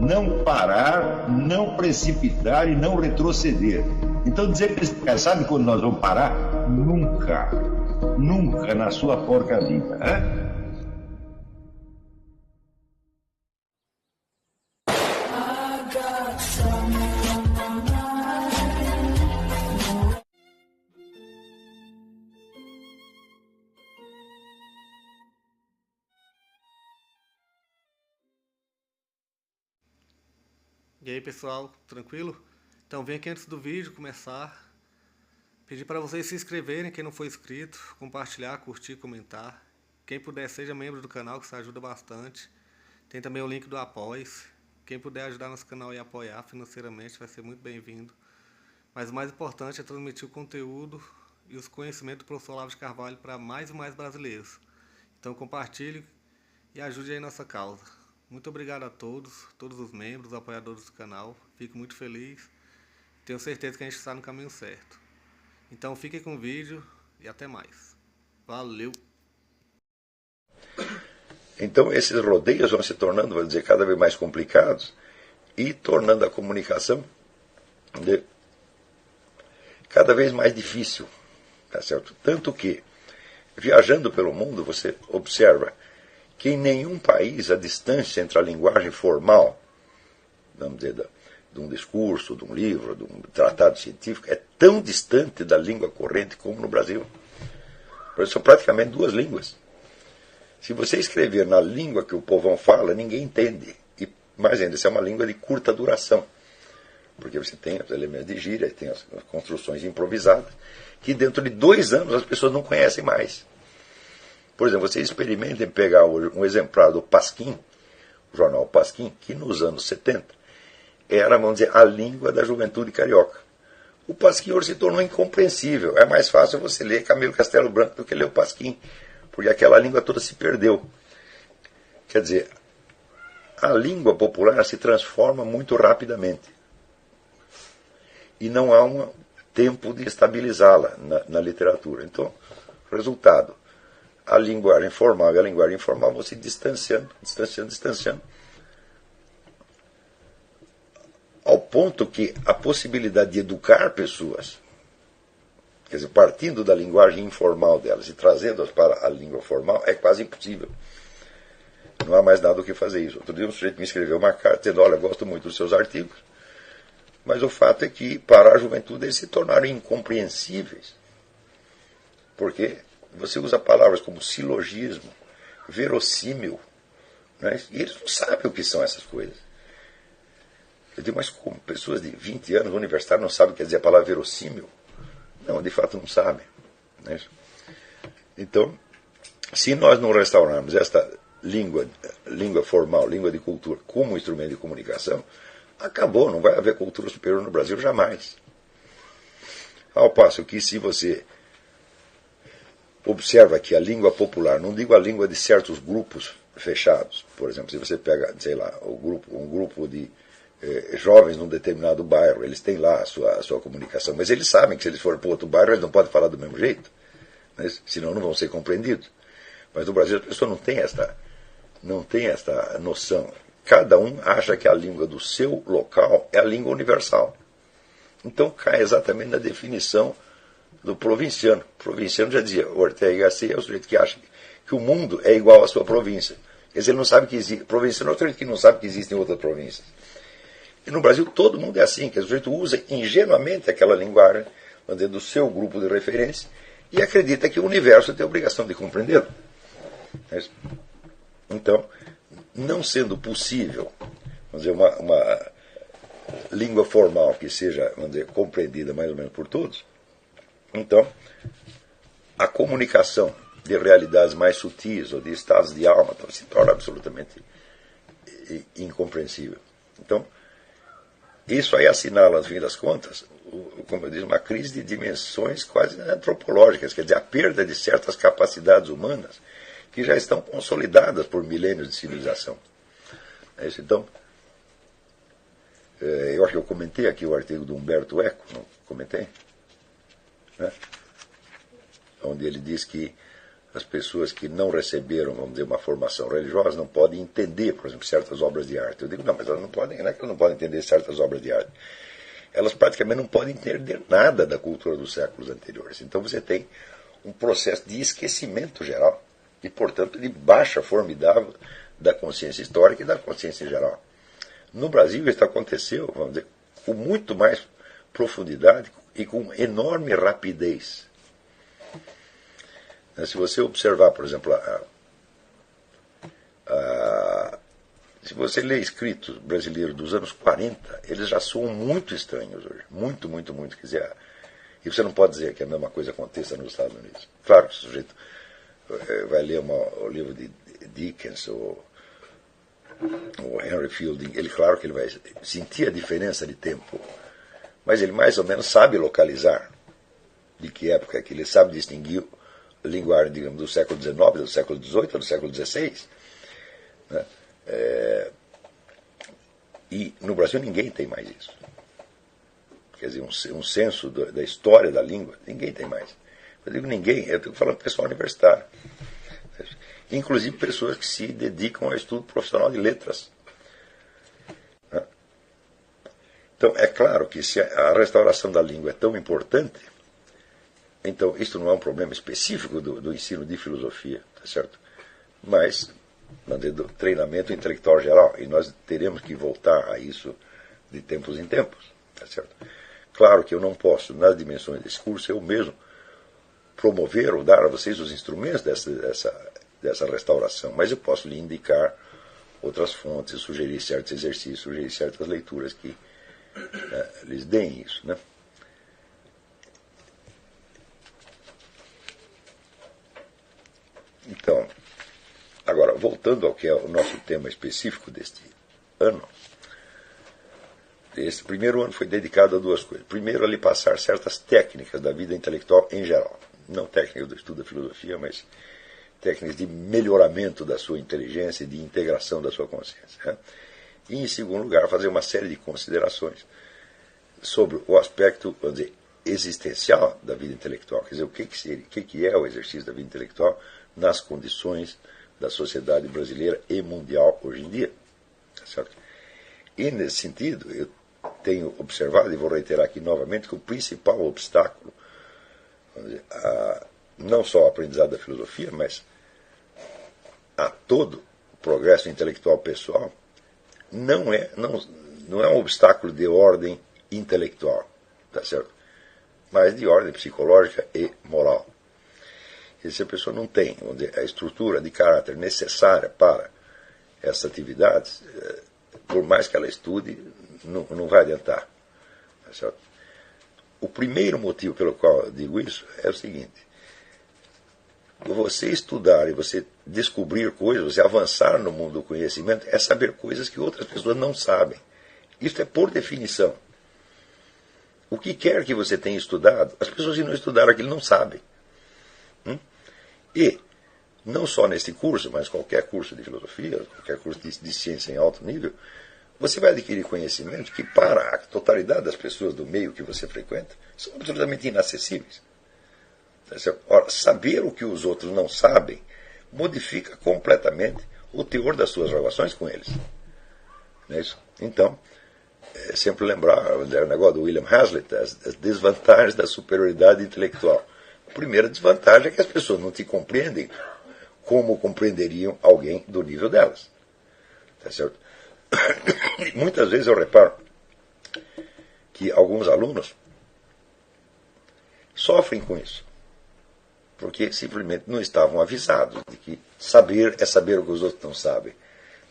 não parar, não precipitar e não retroceder. Então dizer para esse cara, sabe quando nós vamos parar? Nunca. Nunca na sua porca vida. Né? E aí pessoal, tranquilo? Então vem aqui antes do vídeo começar, pedir para vocês se inscreverem, quem não for inscrito, compartilhar, curtir, comentar. Quem puder seja membro do canal, que isso ajuda bastante. Tem também o link do Apoia-se. Quem puder ajudar nosso canal e apoiar financeiramente vai ser muito bem-vindo. Mas o mais importante é transmitir o conteúdo e os conhecimentos do professor Olavo de Carvalho para mais e mais brasileiros. Então compartilhe e ajude aí nossa causa. Muito obrigado a todos os membros, apoiadores do canal. Fico muito feliz. Tenho certeza que a gente está no caminho certo. Então fiquem com o vídeo e até mais. Valeu! Então esses rodeios vão se tornando, vou dizer, cada vez mais complicados e tornando a comunicação cada vez mais difícil. Tá certo? Tanto que, viajando pelo mundo, você observa que em nenhum país a distância entre a linguagem formal, vamos dizer, de um discurso, de um livro, de um tratado científico, é tão distante da língua corrente como no Brasil. São praticamente duas línguas. Se você escrever na língua que o povão fala, ninguém entende. E mais ainda, isso é uma língua de curta duração. Porque você tem os elementos de gíria, tem as construções improvisadas, que dentro de 2 anos as pessoas não conhecem mais. Por exemplo, vocês experimentem pegar um exemplar do Pasquim, o jornal Pasquim, que nos anos 70 era, vamos dizer, a língua da juventude carioca. O Pasquim hoje se tornou incompreensível. É mais fácil você ler Camilo Castelo Branco do que ler o Pasquim, porque aquela língua toda se perdeu. Quer dizer, a língua popular se transforma muito rapidamente. E não há um tempo de estabilizá-la na literatura. Então, resultado, a linguagem formal e a linguagem informal vão se distanciando, ao ponto que a possibilidade de educar pessoas, quer dizer, partindo da linguagem informal delas e trazendo-as para a língua formal, é quase impossível. Não há mais nada o que fazer isso. Outro dia um sujeito me escreveu uma carta dizendo, olha, gosto muito dos seus artigos, mas o fato é que para a juventude eles se tornaram incompreensíveis. Porque você usa palavras como silogismo, verossímil, né? E eles não sabem o que são essas coisas. Eu digo, mas como? Pessoas de 20 anos, universitários, não sabem o que quer dizer a palavra verossímil? Não, de fato não sabem. Né? Então, se nós não restaurarmos esta língua formal, língua de cultura, como instrumento de comunicação, acabou, não vai haver cultura superior no Brasil jamais. Ao passo que se você observa que a língua popular, não digo a língua de certos grupos fechados, por exemplo, se você pega, sei lá, um grupo de jovens num determinado bairro, eles têm lá a sua comunicação, mas eles sabem que se eles forem para outro bairro, eles não podem falar do mesmo jeito, né? Senão não vão ser compreendidos. Mas no Brasil a pessoa não tem esta noção. Cada um acha que a língua do seu local é a língua universal. Então cai exatamente na definição do provinciano. O provinciano já dizia, Ortega y Gasset é o sujeito que acha que o mundo é igual à sua província. Quer dizer, ele não sabe que existe. Provinciano é o sujeito que não sabe que existem outras províncias. E no Brasil todo mundo é assim, que o sujeito usa ingenuamente aquela linguagem do seu grupo de referência e acredita que o universo tem a obrigação de compreendê-lo. Então, não sendo possível, vamos dizer, uma língua formal que seja, vamos dizer, compreendida mais ou menos por todos, então, a comunicação de realidades mais sutis ou de estados de alma se torna absolutamente incompreensível. Então, isso aí assinala, no fim das contas, como eu disse, uma crise de dimensões quase antropológicas, quer dizer, a perda de certas capacidades humanas que já estão consolidadas por milênios de civilização. Então, eu acho que eu comentei aqui o artigo do Humberto Eco, não comentei? Né? Onde ele diz que as pessoas que não receberam, vamos dizer, uma formação religiosa não podem entender, por exemplo, certas obras de arte. Eu digo, não, mas elas não podem, não é que elas não podem entender certas obras de arte. Elas praticamente não podem entender nada da cultura dos séculos anteriores. Então você tem um processo de esquecimento geral e, portanto, de baixa formidável da consciência histórica e da consciência geral. No Brasil isso aconteceu, vamos dizer, com muito mais profundidade e com enorme rapidez. Se você observar, por exemplo, se você lê escritos brasileiros dos anos 40, eles já são muito estranhos hoje. Muito, muito, muito. Quer dizer, e você não pode dizer que a mesma coisa aconteça nos Estados Unidos. Claro que o sujeito vai ler o livro de Dickens ou Henry Fielding, claro que ele vai sentir a diferença de tempo, mas ele mais ou menos sabe localizar de que época é que ele sabe distinguir a linguagem, digamos, do século XIX, do século XVIII, do século XVI. Né? E no Brasil ninguém tem mais isso. Quer dizer, um senso da história da língua, ninguém tem mais. Eu digo ninguém, eu estou falando pessoal universitário. Inclusive pessoas que se dedicam ao estudo profissional de letras. Né? Então, é claro que se a restauração da língua é tão importante, então isto não é um problema específico do ensino de filosofia, tá certo? Mas do treinamento intelectual geral, e nós teremos que voltar a isso de tempos em tempos, tá certo? Claro que eu não posso, nas dimensões desse curso, eu mesmo promover ou dar a vocês os instrumentos dessa restauração, mas eu posso lhe indicar outras fontes, sugerir certos exercícios, sugerir certas leituras que lhes deem isso, né? Então, agora, voltando ao que é o nosso tema específico deste ano, esse primeiro ano foi dedicado a duas coisas. Primeiro, a lhe passar certas técnicas da vida intelectual em geral. Não técnicas do estudo da filosofia, mas técnicas de melhoramento da sua inteligência e de integração da sua consciência. Né? E, em segundo lugar, fazer uma série de considerações sobre o aspecto, vamos dizer, existencial da vida intelectual. Quer dizer, o que é o exercício da vida intelectual nas condições da sociedade brasileira e mundial hoje em dia. Certo? E, nesse sentido, eu tenho observado, e vou reiterar aqui novamente, que o principal obstáculo, vamos dizer, não só ao aprendizado da filosofia, mas a todo o progresso intelectual pessoal, não é um obstáculo de ordem intelectual, tá certo? Mas de ordem psicológica e moral. E se a pessoa não tem, vamos dizer, a estrutura de caráter necessária para essas atividades, por mais que ela estude, não vai adiantar. Tá certo? O primeiro motivo pelo qual eu digo isso é o seguinte: você estudar e você descobrir coisas, você avançar no mundo do conhecimento, é saber coisas que outras pessoas não sabem. Isso é por definição. O que quer que você tenha estudado, as pessoas que não estudaram aquilo não sabem. E, não só nesse curso, mas qualquer curso de filosofia, qualquer curso de ciência em alto nível, você vai adquirir conhecimentos que, para a totalidade das pessoas do meio que você frequenta, são absolutamente inacessíveis. Ora, saber o que os outros não sabem modifica completamente o teor das suas relações com eles. Não é isso? Então, sempre lembrar o negócio do William Hazlitt, as desvantagens da superioridade intelectual. A primeira desvantagem é que as pessoas não te compreendem como compreenderiam alguém do nível delas. Tá certo? Muitas vezes eu reparo que alguns alunos sofrem com isso, porque simplesmente não estavam avisados de que saber é saber o que os outros não sabem.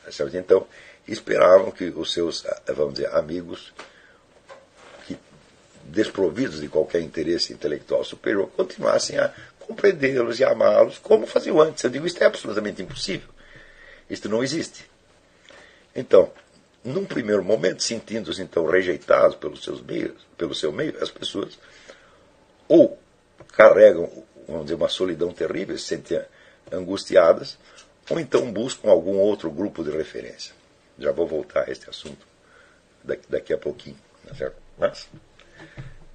Tá certo? Então, esperavam que os seus, vamos dizer, amigos, que desprovidos de qualquer interesse intelectual superior, continuassem a compreendê-los e amá-los como faziam antes. Eu digo, isso é absolutamente impossível. Isto não existe. Então, num primeiro momento, sentindo-se então rejeitados pelo seu meio, as pessoas ou carregam, vamos dizer, uma solidão terrível, se sentem angustiadas, ou então buscam algum outro grupo de referência. Já vou voltar a este assunto daqui a pouquinho. Tá certo? Mas,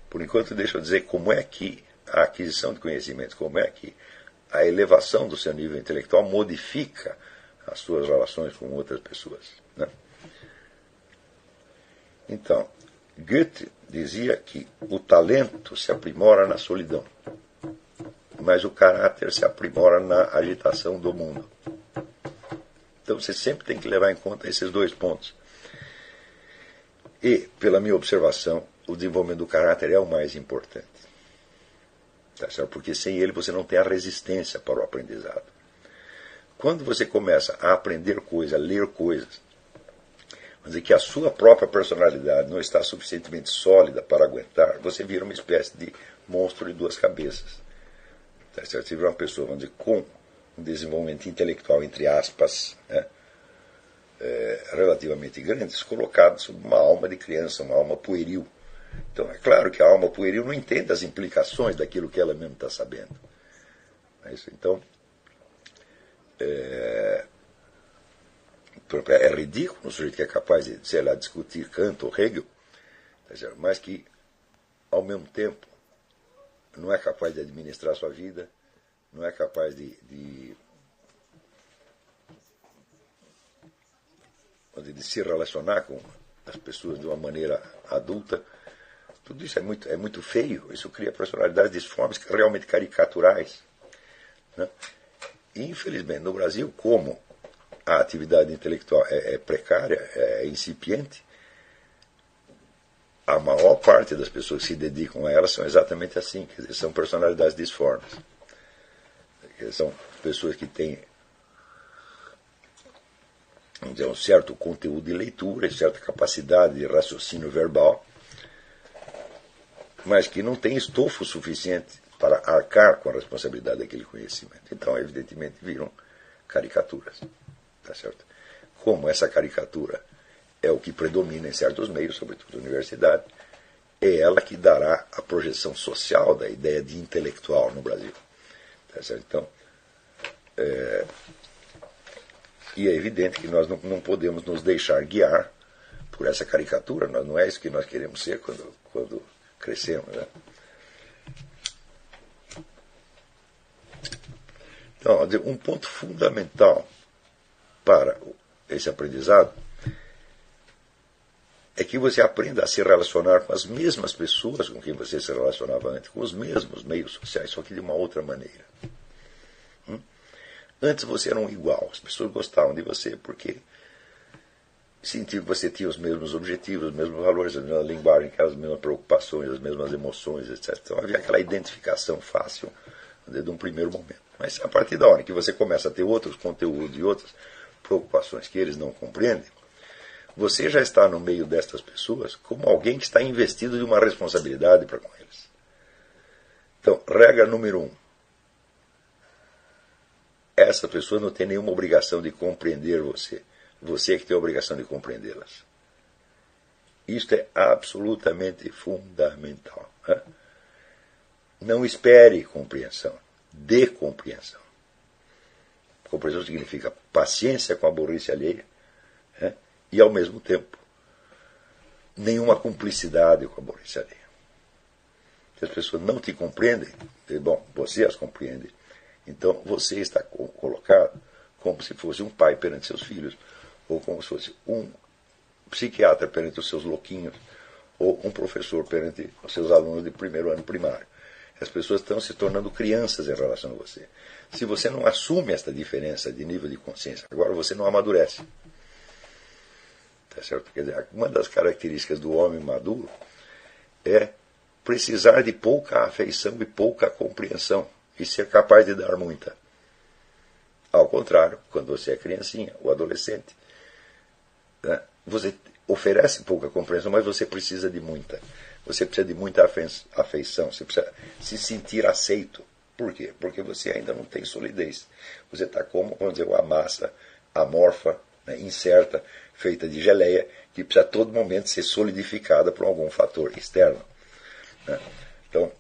por enquanto, deixa eu dizer como é que a aquisição de conhecimento, como é que a elevação do seu nível intelectual modifica as suas relações com outras pessoas, né? Então, Goethe dizia que o talento se aprimora na solidão, mas o caráter se aprimora na agitação do mundo. Então você sempre tem que levar em conta esses dois pontos. E, pela minha observação, o desenvolvimento do caráter é o mais importante. Tá certo? Porque sem ele você não tem a resistência para o aprendizado. Quando você começa a aprender coisas, a ler coisas, vamos dizer que a sua própria personalidade não está suficientemente sólida para aguentar, você vira uma espécie de monstro de duas cabeças. Tá certo? Você vira uma pessoa, vamos dizer, com um desenvolvimento intelectual, entre aspas, né, relativamente grande, colocado sob uma alma de criança, uma alma pueril. Então, é claro que a alma pueril não entende as implicações daquilo que ela mesma está sabendo. É isso. Então, é ridículo um sujeito que é capaz de, sei lá, discutir Kant ou Hegel, mas que, ao mesmo tempo, não é capaz de administrar a sua vida, não é capaz de se relacionar com as pessoas de uma maneira adulta. Tudo isso é muito feio, isso cria personalidades disformes, realmente caricaturais, né? E, infelizmente, no Brasil, como a atividade intelectual é precária, é incipiente, a maior parte das pessoas que se dedicam a ela são exatamente assim, quer dizer, são personalidades disformes. São pessoas que têm, vamos dizer, um certo conteúdo de leitura, certa capacidade de raciocínio verbal, mas que não têm estofo suficiente para arcar com a responsabilidade daquele conhecimento. Então, evidentemente, viram caricaturas. Tá certo? Como essa caricatura é o que predomina em certos meios, sobretudo na universidade, é ela que dará a projeção social da ideia de intelectual no Brasil. Tá certo? Então, e é evidente que nós não podemos nos deixar guiar por essa caricatura, não é isso que nós queremos ser quando crescemos, né? Então, um ponto fundamental para esse aprendizado é que você aprenda a se relacionar com as mesmas pessoas com quem você se relacionava antes, com os mesmos meios sociais, só que de uma outra maneira. Antes você era um igual, as pessoas gostavam de você porque sentiam que você tinha os mesmos objetivos, os mesmos valores, a mesma linguagem, as mesmas preocupações, as mesmas emoções, etc. Então havia aquela identificação fácil de um primeiro momento. Mas a partir da hora que você começa a ter outros conteúdos e outras preocupações que eles não compreendem, você já está no meio destas pessoas como alguém que está investido de uma responsabilidade para com eles. Então, regra número 1. Essa pessoa não tem nenhuma obrigação de compreender você. Você é que tem a obrigação de compreendê-las. Isto é absolutamente fundamental, né? Não espere compreensão. Dê compreensão. Compreensão significa paciência com a burrice alheia, né? E, ao mesmo tempo, nenhuma cumplicidade com a burrice alheia. Se as pessoas não te compreendem, bom, você as compreende. Então, você está colocado como se fosse um pai perante seus filhos, ou como se fosse um psiquiatra perante os seus louquinhos, ou um professor perante os seus alunos de primeiro ano primário. As pessoas estão se tornando crianças em relação a você. Se você não assume esta diferença de nível de consciência, agora você não amadurece. Tá certo? Quer dizer, uma das características do homem maduro é precisar de pouca afeição e pouca compreensão, e ser capaz de dar muita. Ao contrário, quando você é criancinha ou adolescente, né, você oferece pouca compreensão, mas você precisa de muita. Você precisa de muita afeição, você precisa se sentir aceito. Por quê? Porque você ainda não tem solidez. Você está como, vamos dizer, uma massa amorfa, né, incerta, feita de geleia, que precisa a todo momento ser solidificada por algum fator externo, né? Então,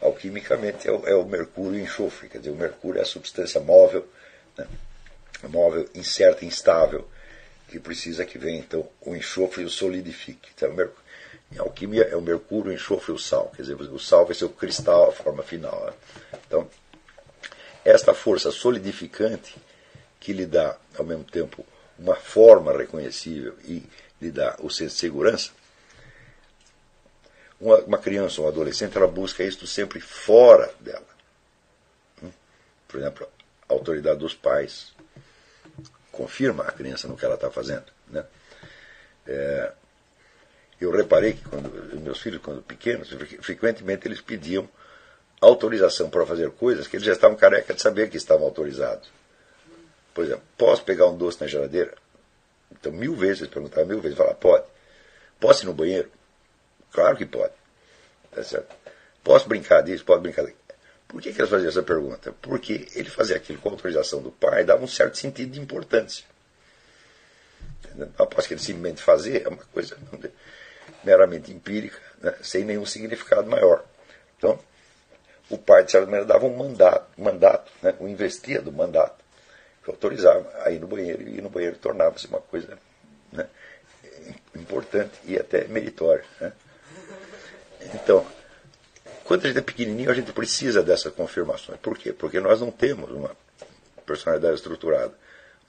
alquimicamente é o mercúrio e o enxofre. Quer dizer, o mercúrio é a substância móvel, né, móvel, incerta, instável, que precisa que venha, então, o enxofre e o solidifique. Então, em alquimia é o mercúrio, o enxofre e o sal. Quer dizer, o sal vai ser o cristal, a forma final, né? Então, esta força solidificante que lhe dá, ao mesmo tempo, uma forma reconhecível e lhe dá o senso de segurança, uma criança ou um adolescente, ela busca isso sempre fora dela. Por exemplo, a autoridade dos pais confirma a criança no que ela está fazendo, né? Eu reparei que meus filhos, quando pequenos, frequentemente eles pediam autorização para fazer coisas que eles já estavam careca de saber que estavam autorizados. Por exemplo, posso pegar um doce na geladeira? Então, 1000 vezes, eles perguntavam 1000 vezes, falavam, pode. Posso ir no banheiro? Claro que pode. Tá certo? Posso brincar disso? Pode brincar disso. Por que eles faziam essa pergunta? Porque ele fazia aquilo com a autorização do pai, dava um certo sentido de importância. Após que ele simplesmente fazer, é uma coisa meramente empírica, né, sem nenhum significado maior. Então, o pai, de certa maneira, dava um mandato, né, o investia do mandato, que autorizava a ir no banheiro, e ir no banheiro tornava-se uma coisa, né, importante e até meritória. Né? Então, quando a gente é pequenininho, a gente precisa dessas confirmações. Por quê? Porque nós não temos uma personalidade estruturada.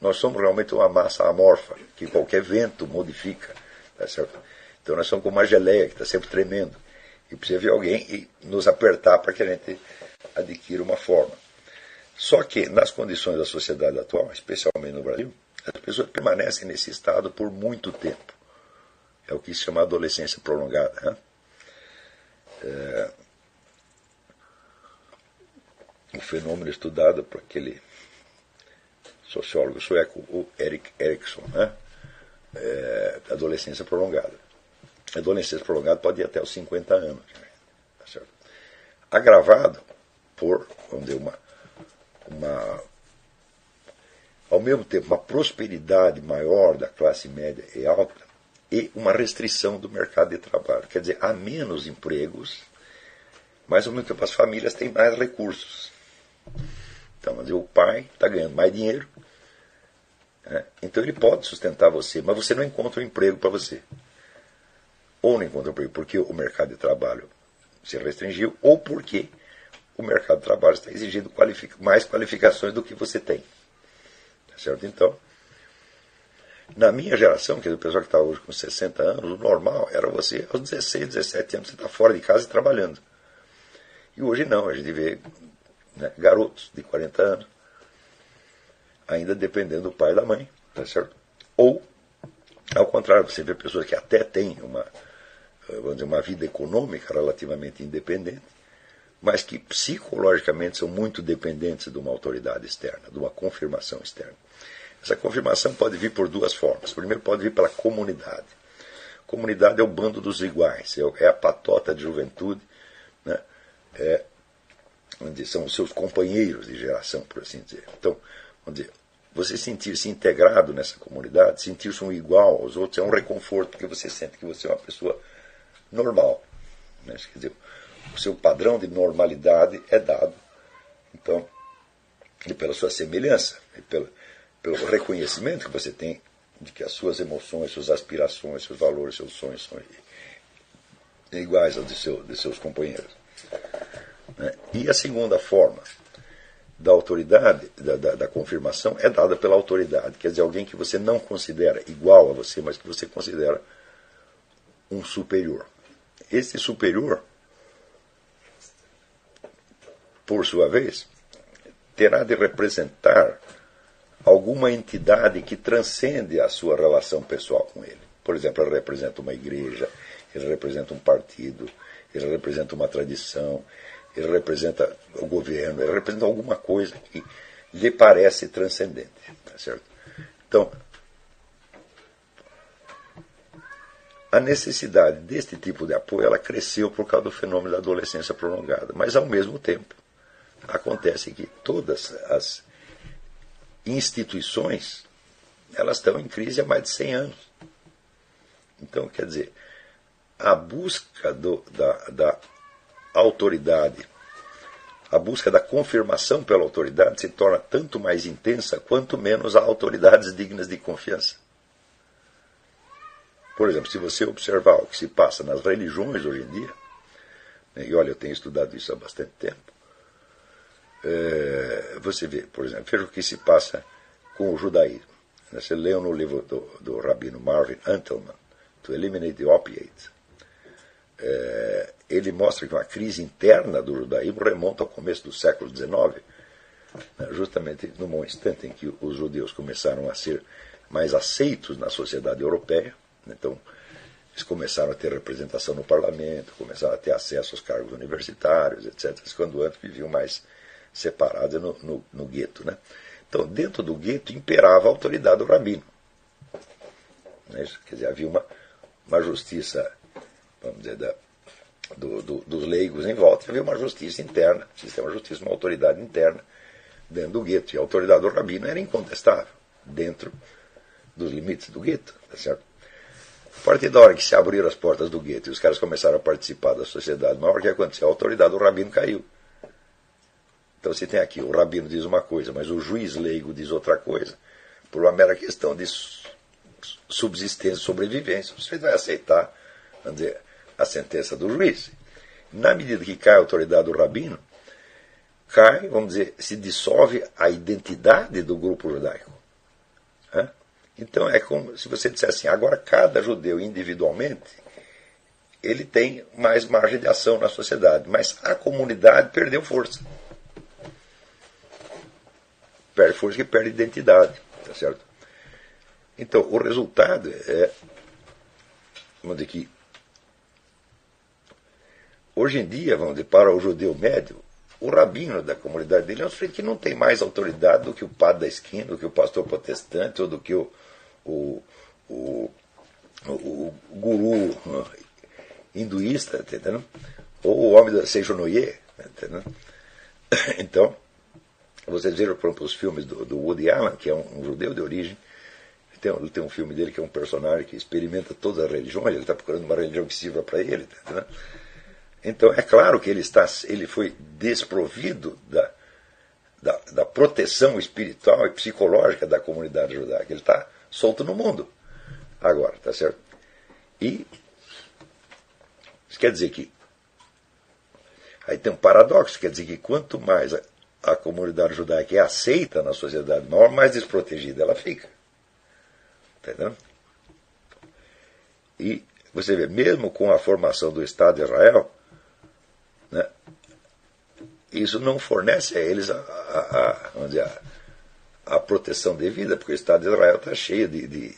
Nós somos realmente uma massa amorfa, que qualquer vento modifica. Tá certo? Então nós somos como uma geleia que está sempre tremendo. E precisa vir alguém e nos apertar para que a gente adquira uma forma. Só que, nas condições da sociedade atual, especialmente no Brasil, as pessoas permanecem nesse estado por muito tempo. É o que se chama adolescência prolongada. Né? Um fenômeno estudado por aquele sociólogo sueco, o Erik Erikson, né? Adolescência prolongada. A adolescência prolongada pode ir até os 50 anos. Tá certo? Agravado por, vamos dizer, ao mesmo tempo, uma prosperidade maior da classe média e alta e uma restrição do mercado de trabalho. Quer dizer, há menos empregos, mas ao mesmo tempo as famílias têm mais recursos. Então, vamos dizer, o pai está ganhando mais dinheiro, né? Então ele pode sustentar você, mas você não encontra um emprego para você. Ou não encontra um emprego porque o mercado de trabalho se restringiu, ou porque o mercado de trabalho está exigindo mais qualificações do que você tem. Tá certo? Então, na minha geração, que é o pessoal que está hoje com 60 anos, o normal era você, aos 16, 17 anos, você está fora de casa e trabalhando. E hoje não, a gente vê, né, garotos de 40 anos, ainda dependendo do pai e da mãe, tá certo? Ou, ao contrário, você vê pessoas que até têm vamos dizer, uma vida econômica relativamente independente, mas que psicologicamente são muito dependentes de uma autoridade externa, de uma confirmação externa. Essa confirmação pode vir por duas formas. Primeiro, pode vir pela comunidade. Comunidade é o bando dos iguais, é a patota de juventude, né? São os seus companheiros de geração, por assim dizer. Então, vamos dizer, você sentir-se integrado nessa comunidade, sentir-se um igual aos outros, é um reconforto, porque você sente que você é uma pessoa normal. Né? Quer dizer, o seu padrão de normalidade é dado, então, e pela sua semelhança, e pelo reconhecimento que você tem de que as suas emoções, suas aspirações, seus valores, seus sonhos são iguais aos de seus companheiros. Né? E a segunda forma da autoridade, da confirmação, é dada pela autoridade. Quer dizer, alguém que você não considera igual a você, mas que você considera um superior. Esse superior, por sua vez, terá de representar alguma entidade que transcende a sua relação pessoal com ele. Por exemplo, ele representa uma igreja, ele representa um partido, ele representa uma tradição, ele representa o governo, ele representa alguma coisa que lhe parece transcendente. Tá certo? Então, a necessidade deste tipo de apoio, ela cresceu por causa do fenômeno da adolescência prolongada. Mas, ao mesmo tempo, acontece que todas as instituições, elas estão em crise há mais de 100 anos. Então, quer dizer, a busca da autoridade, a busca da confirmação pela autoridade se torna tanto mais intensa quanto menos há autoridades dignas de confiança. Por exemplo, se você observar o que se passa nas religiões hoje em dia, né, e olha, eu tenho estudado isso há bastante tempo, você vê, por exemplo, veja o que se passa com o judaísmo. Você leu no livro do rabino Marvin Antelman, To Eliminate the Opiates, ele mostra que uma crise interna do judaísmo remonta ao começo do século XIX, né, justamente no instante em que os judeus começaram a ser mais aceitos na sociedade europeia. Então, eles começaram a ter representação no parlamento, começaram a ter acesso aos cargos universitários, etc., quando antes viviam mais separados no gueto. Né? Então, dentro do gueto imperava a autoridade do rabino. Quer dizer, havia uma justiça, vamos dizer, dos leigos em volta, havia uma justiça interna, sistema de justiça, uma autoridade interna dentro do gueto. E a autoridade do rabino era incontestável, dentro dos limites do gueto. Tá certo? A partir da hora que se abriram as portas do gueto e os caras começaram a participar da sociedade maior, o que aconteceu? A autoridade do rabino caiu. Então você tem aqui, o rabino diz uma coisa, mas o juiz leigo diz outra coisa, por uma mera questão de subsistência, sobrevivência. Você vai aceitar, vamos dizer, a sentença do juiz. Na medida que cai a autoridade do rabino, cai, vamos dizer, se dissolve a identidade do grupo judaico. Então é como se você dissesse assim, agora cada judeu individualmente, ele tem mais margem de ação na sociedade, mas a comunidade perdeu força. Perde força e perde identidade, tá certo? Então, o resultado é, vamos dizer que, hoje em dia, vamos dizer, para o judeu médio, o rabino da comunidade dele é um sujeito que não tem mais autoridade do que o padre da esquina, do que o pastor protestante, ou do que o guru hinduísta, entendeu? Ou o homem da Seijonoye, entendeu? Então, vocês viram, por exemplo, os filmes do Woody Allen, que é um judeu de origem. Ele tem um filme dele que é um personagem que experimenta todas as religiões, ele está procurando uma religião que sirva para ele. Entendeu? Então, é claro que ele foi desprovido da proteção espiritual e psicológica da comunidade judaica. Ele está solto no mundo agora, tá certo? E isso quer dizer que aí tem um paradoxo, quer dizer que quanto mais a comunidade judaica é aceita na sociedade maior, mais desprotegida ela fica. Entendeu? E você vê, mesmo com a formação do Estado de Israel, né, isso não fornece a eles vamos dizer, a proteção devida, porque o Estado de Israel está cheio de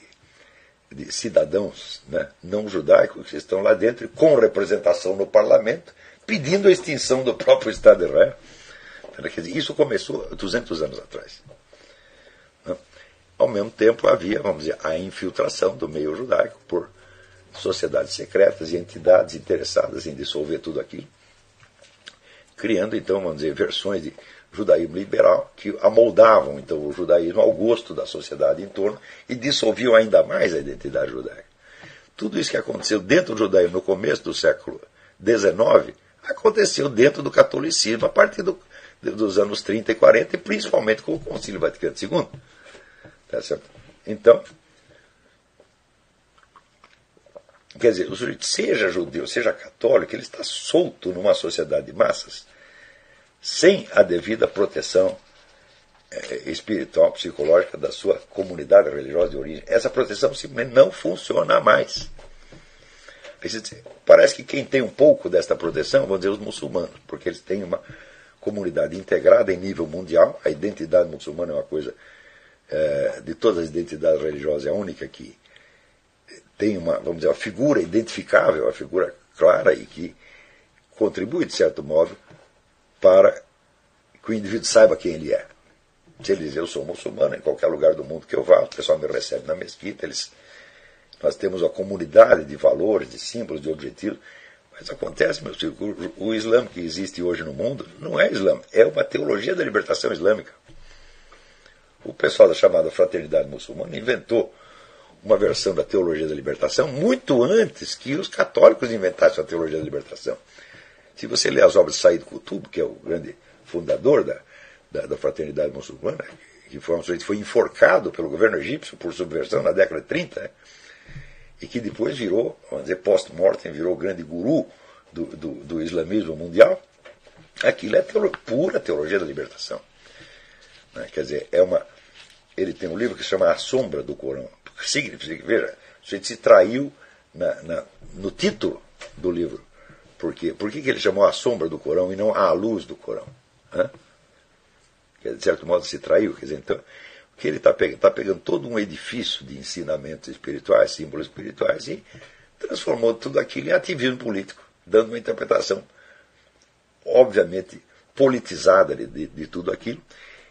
cidadãos, né, não judaicos que estão lá dentro com representação no parlamento, pedindo a extinção do próprio Estado de Israel. Quer dizer, isso começou 200 anos atrás. Ao mesmo tempo havia, vamos dizer, a infiltração do meio judaico por sociedades secretas e entidades interessadas em dissolver tudo aquilo, criando, então, vamos dizer, versões de judaísmo liberal que amoldavam, então, o judaísmo ao gosto da sociedade em torno e dissolviam ainda mais a identidade judaica. Tudo isso que aconteceu dentro do judaísmo no começo do século XIX aconteceu dentro do catolicismo a partir dos anos 30 e 40, e principalmente com o Concílio Vaticano II. Tá certo? Então, quer dizer, o sujeito, seja judeu, seja católico, ele está solto numa sociedade de massas, sem a devida proteção espiritual, psicológica da sua comunidade religiosa de origem. Essa proteção simplesmente não funciona mais. Parece que quem tem um pouco desta proteção, vamos dizer, os muçulmanos, porque eles têm uma comunidade integrada em nível mundial. A identidade muçulmana é uma coisa, de todas as identidades religiosas, é a única que tem vamos dizer, uma figura identificável, uma figura clara e que contribui, de certo modo, para que o indivíduo saiba quem ele é. Se ele diz, eu sou muçulmano, em qualquer lugar do mundo que eu vá, o pessoal me recebe na mesquita, nós temos uma comunidade de valores, de símbolos, de objetivos. Mas acontece, meu filho, o Islã que existe hoje no mundo não é Islã, é uma teologia da libertação islâmica. O pessoal da chamada fraternidade muçulmana inventou uma versão da teologia da libertação muito antes que os católicos inventassem a teologia da libertação. Se você ler as obras de Said Qutb, que é o grande fundador da fraternidade muçulmana, que foi enforcado pelo governo egípcio por subversão na década de 30, e que depois virou, vamos dizer, post-mortem, virou o grande guru do islamismo mundial, Aquilo é pura teologia da libertação. Né? Quer dizer, ele tem um livro que se chama A Sombra do Corão. Significa, veja, a gente se traiu no título do livro. Por quê? Por que ele chamou A Sombra do Corão e não A Luz do Corão? Hã? De certo modo se traiu. Quer dizer, então, que ele está pegando todo um edifício de ensinamentos espirituais, símbolos espirituais, e transformou tudo aquilo em ativismo político, dando uma interpretação obviamente politizada de tudo aquilo,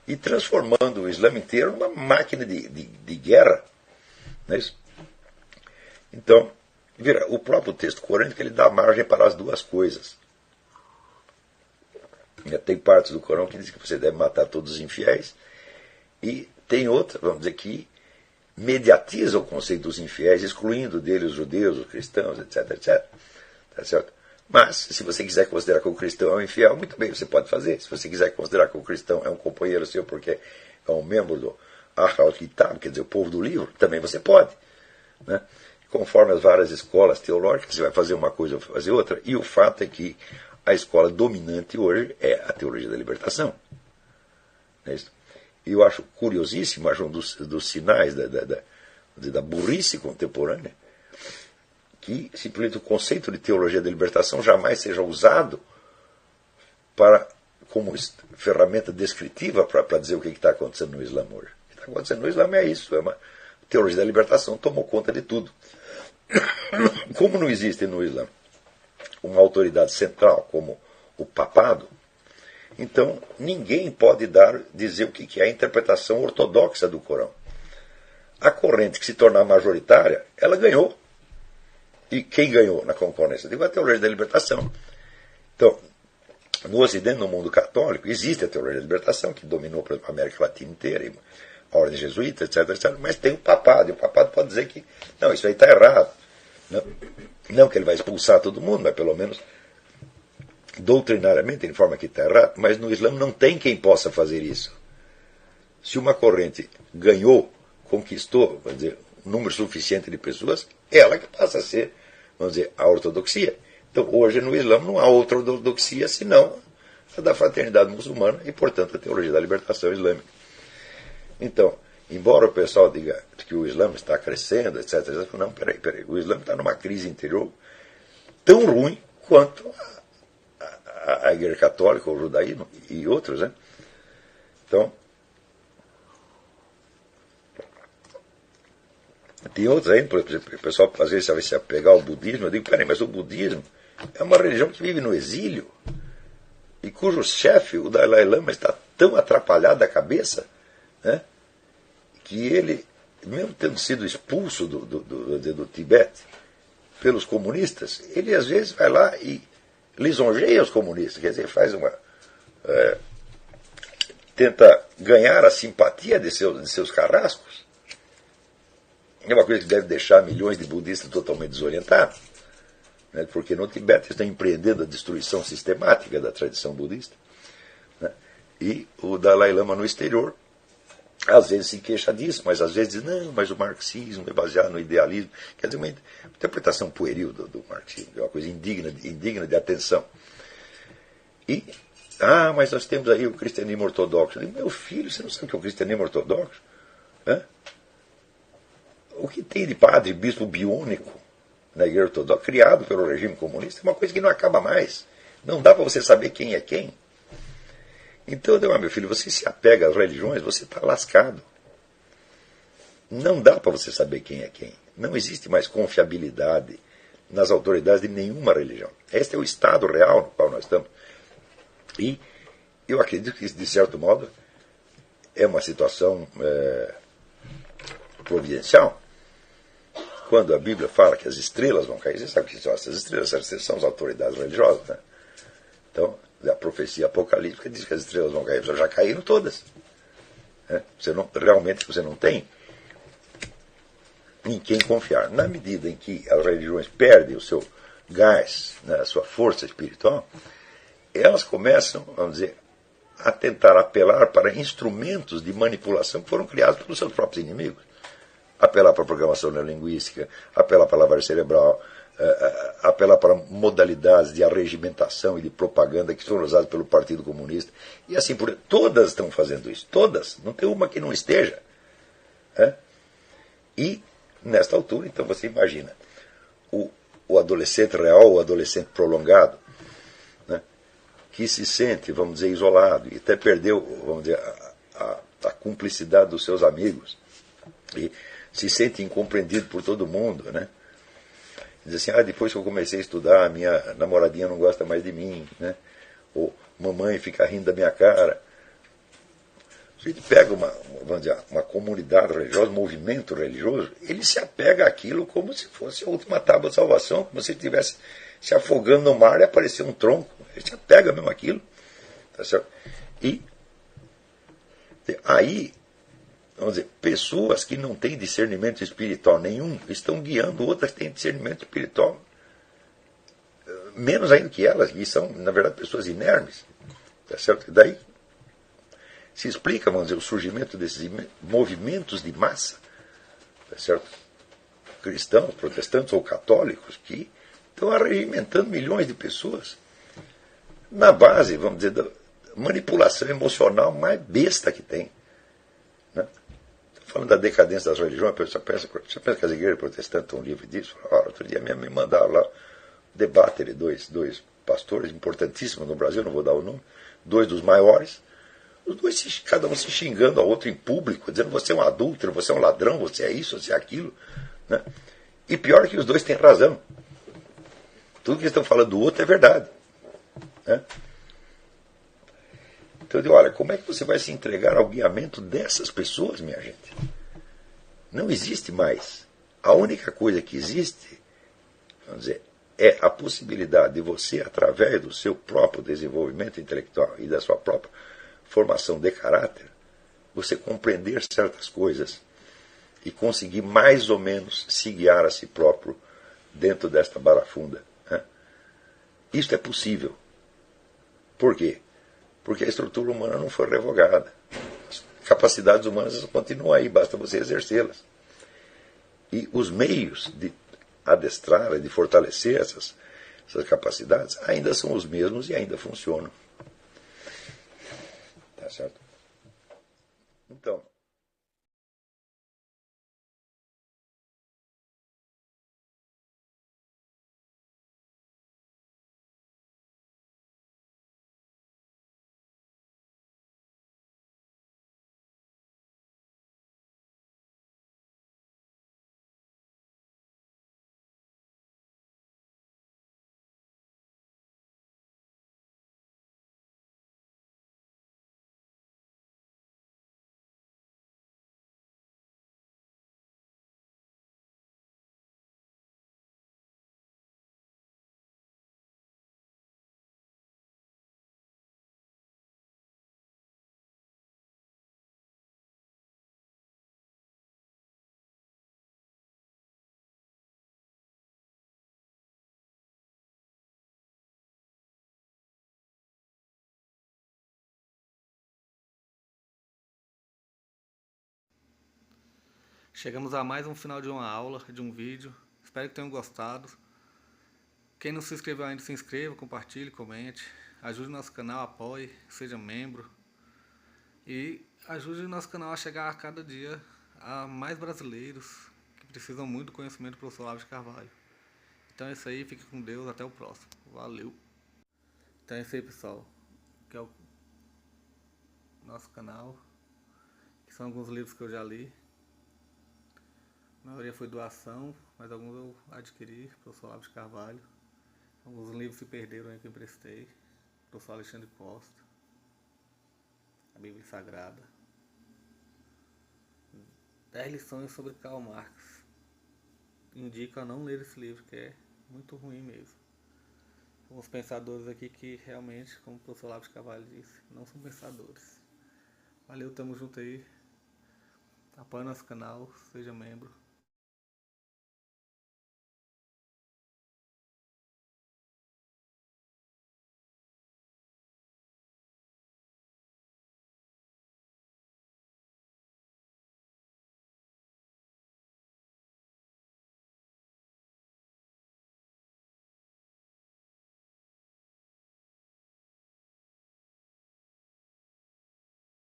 e transformando o Islã inteiro numa máquina de guerra. Não é isso? Então, veja, o próprio texto corânico ele dá margem para as duas coisas. Tem partes do Corão que dizem que você deve matar todos os infiéis, e tem outra, vamos dizer, que mediatiza o conceito dos infiéis, excluindo dele os judeus, os cristãos, etc, etc. Tá certo? Mas, se você quiser considerar que o cristão é um infiel, muito bem, você pode fazer. Se você quiser considerar que o cristão é um companheiro seu porque é um membro do Ahl Kitab, quer dizer, o povo do livro, também você pode. Né? Conforme as várias escolas teológicas, você vai fazer uma coisa ou fazer outra, e o fato é que a escola dominante hoje é a teologia da libertação. Não é isso? E eu acho curiosíssimo, acho um dos sinais da burrice contemporânea, que simplesmente o conceito de teologia da libertação jamais seja usado como ferramenta descritiva para dizer o que está acontecendo no Islã hoje. O que está acontecendo no Islã é isso, a teologia da libertação tomou conta de tudo. Como não existe no Islã uma autoridade central como o papado, então ninguém pode dizer o que é a interpretação ortodoxa do Corão. A corrente que se tornar majoritária, ela ganhou. E quem ganhou na concorrência? Digo, a teologia da libertação. Então, no Ocidente, no mundo católico, existe a teologia da libertação, que dominou por exemplo, a América Latina inteira, a ordem jesuíta, etc, etc. Mas tem o papado, e o papado pode dizer que, não, isso aí está errado. Não que ele vai expulsar todo mundo, mas pelo menos doutrinariamente ele informa que está errado, mas no Islã não tem quem possa fazer isso. Se uma corrente ganhou, conquistou, vamos dizer, um número suficiente de pessoas, ela que passa a ser, vamos dizer, a ortodoxia. Então, hoje no Islã não há outra ortodoxia senão a da fraternidade muçulmana e, portanto, a teologia da libertação islâmica. Então, embora o pessoal diga que o Islã está crescendo, etc., não, peraí, o Islã está numa crise interior tão ruim quanto a Igreja Católica, o judaísmo e outros, né? Então, tem outros aí, por exemplo, o pessoal às vezes vai se apegar ao budismo. Eu digo, peraí, mas o budismo é uma religião que vive no exílio e cujo chefe, o Dalai Lama, está tão atrapalhado da cabeça, né, que ele, mesmo tendo sido expulso do Tibete pelos comunistas, ele às vezes vai lá e lisonjeia os comunistas, quer dizer, faz tenta ganhar a simpatia de seus carrascos. É uma coisa que deve deixar milhões de budistas totalmente desorientados, né, porque no Tibete estão empreendendo a destruição sistemática da tradição budista. Né, e o Dalai Lama no exterior, às vezes se queixa disso, mas às vezes diz, não, mas o marxismo é baseado no idealismo. Quer dizer, uma interpretação pueril do marxismo, é uma coisa indigna de atenção. E, mas nós temos aí o cristianismo ortodoxo. Eu digo, meu filho, você não sabe o que é o cristianismo ortodoxo? Hã? O que tem de padre, bispo biônico na igreja ortodoxa, criado pelo regime comunista, é uma coisa que não acaba mais. Não dá para você saber quem é quem. Então, meu filho, você se apega às religiões, você está lascado. Não dá para você saber quem é quem. Não existe mais confiabilidade nas autoridades de nenhuma religião. Este é o estado real no qual nós estamos. E eu acredito que isso, de certo modo, é uma situação providencial. Quando a Bíblia fala que as estrelas vão cair, você sabe o que são essas estrelas? Essas são as autoridades religiosas. Né? Então, a profecia apocalíptica diz que as estrelas vão cair. Já caíram todas. Né? Realmente você não tem em quem confiar. Na medida em que as religiões perdem o seu gás, né, a sua força espiritual, elas começam, vamos dizer, a tentar apelar para instrumentos de manipulação que foram criados pelos seus próprios inimigos. Apelar para a programação neurolinguística, apelar para a lavagem cerebral, apelar para modalidades de arregimentação e de propaganda que foram usadas pelo Partido Comunista. E assim por todas estão fazendo isso, todas. Não tem uma que não esteja. E, nesta altura, então você imagina, o adolescente real, o adolescente prolongado, né, que se sente, vamos dizer, isolado, e até perdeu, vamos dizer, a cumplicidade dos seus amigos, e se sente incompreendido por todo mundo, né? Diz assim, depois que eu comecei a estudar, minha namoradinha não gosta mais de mim, né? Ou mamãe fica rindo da minha cara. A gente pega vamos dizer, uma comunidade religiosa, um movimento religioso, ele se apega àquilo como se fosse a última tábua de salvação, como se ele estivesse se afogando no mar e aparecer um tronco. Ele se apega mesmo àquilo. Tá certo? E aí, vamos dizer, pessoas que não têm discernimento espiritual nenhum estão guiando outras que têm discernimento espiritual menos ainda que elas, e são, na verdade, pessoas inermes. Tá certo? E daí se explica, vamos dizer, o surgimento desses movimentos de massa, tá certo? Cristãos, protestantes ou católicos, que estão arregimentando milhões de pessoas na base, vamos dizer, da manipulação emocional mais besta que tem. Né? Falando da decadência das religiões, a pessoa pensa que as igrejas protestantes estão livres disso. Outro dia mesmo me mandaram lá debate de dois pastores importantíssimos no Brasil, não vou dar o nome, dois dos maiores, os dois, cada um se xingando ao outro em público, dizendo você é um adúltero, você é um ladrão, você é isso, você é aquilo. Né? E pior é que os dois têm razão. Tudo que eles estão falando do outro é verdade. Né? Então eu digo, olha, como é que você vai se entregar ao guiamento dessas pessoas, minha gente? Não existe mais. A única coisa que existe, vamos dizer, é a possibilidade de você, através do seu próprio desenvolvimento intelectual e da sua própria formação de caráter, você compreender certas coisas e conseguir mais ou menos se guiar a si próprio dentro desta barafunda. Né? Isto é possível. Por quê? Porque a estrutura humana não foi revogada. As capacidades humanas continuam aí, basta você exercê-las. E os meios de adestrar, de fortalecer essas capacidades ainda são os mesmos e ainda funcionam. Tá certo? Então, chegamos a mais um final de uma aula, de um vídeo. Espero que tenham gostado. Quem não se inscreveu ainda, se inscreva, compartilhe, comente. Ajude o nosso canal, apoie, seja membro. E ajude o nosso canal a chegar a cada dia a mais brasileiros que precisam muito do conhecimento do professor Olavo de Carvalho. Então é isso aí, fique com Deus, até o próximo. Valeu! Então é isso aí, pessoal. Que é o nosso canal. Que são alguns livros que eu já li. A maioria foi doação, mas alguns eu adquiri, professor Olavo de Carvalho. Alguns livros se perderam aí que eu emprestei. Professor Alexandre Costa. A Bíblia Sagrada. 10 lições sobre Karl Marx. Indico a não ler esse livro, que é muito ruim mesmo. Alguns pensadores aqui que realmente, como o professor Olavo de Carvalho disse, não são pensadores. Valeu, tamo junto aí. Apoie nosso canal, seja membro.